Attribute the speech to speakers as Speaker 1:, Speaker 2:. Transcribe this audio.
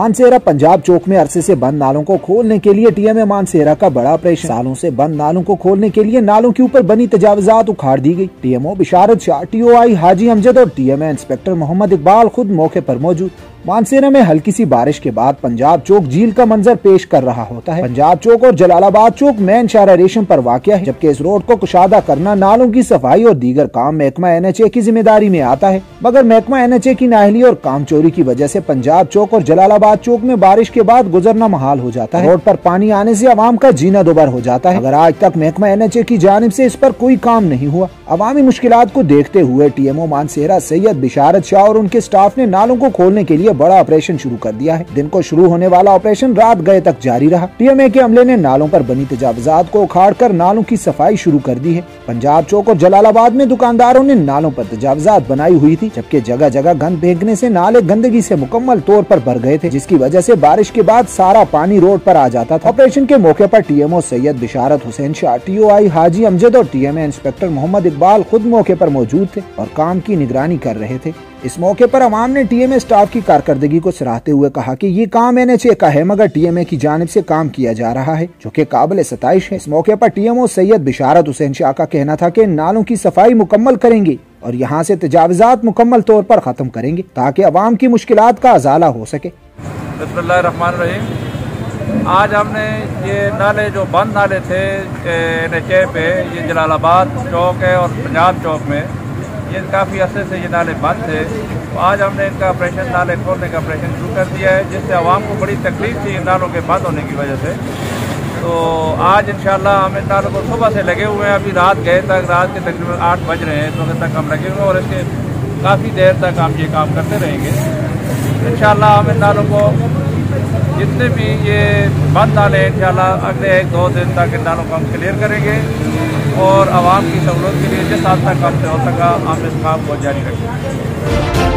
Speaker 1: मानसेरा पंजाब चौक में अरसे से बंद नालों को खोलने के लिए टीएमए मानसेरा का बड़ा ऑपरेशन। सालों से बंद नालों को खोलने के लिए नालों के ऊपर बनी तजावजात उखाड़ दी गई। टीएमओ बिशारत शाह, टीओआई हाजी अमजद और टीएमए इंस्पेक्टर मोहम्मद इकबाल खुद मौके पर मौजूद। मानसेरा में हल्की सी बारिश के बाद पंजाब चौक झील का मंजर पेश कर रहा होता है। पंजाब चौक और जलालाबाद चौक मेन शारा रेशम पर वाक़या है, जबकि इस रोड को कुशादा करना, नालों की सफाई और दीगर काम महकमा एनएचए की जिम्मेदारी में आता है। मगर महकमा एनएचए की नाअहली और काम चोरी की वजह से पंजाब चौक और जलालाबाद चौक में बारिश के बाद गुजरना महाल हो जाता है। रोड पर पानी आने से आवाम का जीना दोबार हो जाता है। अगर आज तक महकमा एनएचए की जानिब से इस पर कोई काम नहीं हुआ। अवामी मुश्किलात को देखते हुए टीएमओ मानसेरा सैयद बिशारत शाह और उनके स्टाफ ने नालों को खोलने के लिए बड़ा ऑपरेशन शुरू कर दिया है। दिन को शुरू होने वाला ऑपरेशन रात गए तक जारी रहा। टीएमए के अमले ने नालों पर बनी तजावजात को उखाड़ कर नालों की सफाई शुरू कर दी है। पंजाब चौक और जलालाबाद में दुकानदारों ने नालों पर तजावजात बनाई हुई थी, जबकि जगह जगह गंद फेंकने से नाले गंदगी से मुकम्मल तौर पर भर गए थे, जिसकी वजह से बारिश के बाद सारा पानी रोड पर आ जाता था। ऑपरेशन के मौके पर टीएमओ सैयद बिशारत हुसैन शाह, टीओआई हाजी अमजद और टीएमए इंस्पेक्टर मोहम्मद इकबाल खुद मौके पर मौजूद थे और काम की निगरानी कर रहे थे। इस मौके पर अवाम ने टीएमए स्टाफ की कारकर्दगी को सराहते हुए कहा कि ये काम एनएचए का है, मगर टीएमए की जानिब से काम किया जा रहा है, जो कि काबिल सताइश है। इस मौके पर टीएमओ सैयद बिशारत हुसैन शाह का कहना था कि नालों की सफाई मुकम्मल करेंगे और यहाँ से तजावजात मुकम्मल तौर पर खत्म करेंगे ताकि अवाम की मुश्किलात का अजाला हो सके।
Speaker 2: बिस्मिल्लाहिर्रहमानिर्रहीम। आज हमने ये नाले जो बंद नाले थे एनएचए पे, ये जलालाबाद चौक है और पंजाब चौक में, ये काफ़ी अरसे से ये नाले बंद थे। तो आज हमने इनका ऑपरेशन, नाले खोलने का ऑपरेशन शुरू कर दिया है, जिससे आवाम को बड़ी तकलीफ थी इन नालों के बंद होने की वजह से। तो आज इंशाल्लाह हम इन नालों को सुबह से लगे हुए हैं, अभी रात गए तक, रात के तकरीबन 8 बज रहे हैं, इस वक्त तक हम लगे हुए हैं और इसके काफ़ी देर तक हम ये काम करते रहेंगे। इंशाल्लाह हम इन नालों को जितने भी ये बंद नाले हैं इंशाल्लाह अगले 1-2 दिन तक इन नालों को हम क्लियर करेंगे और आवाम की सहूलत के लिए जिस हद तक हमसे हो सका हम इस काम को जारी रखेंगे।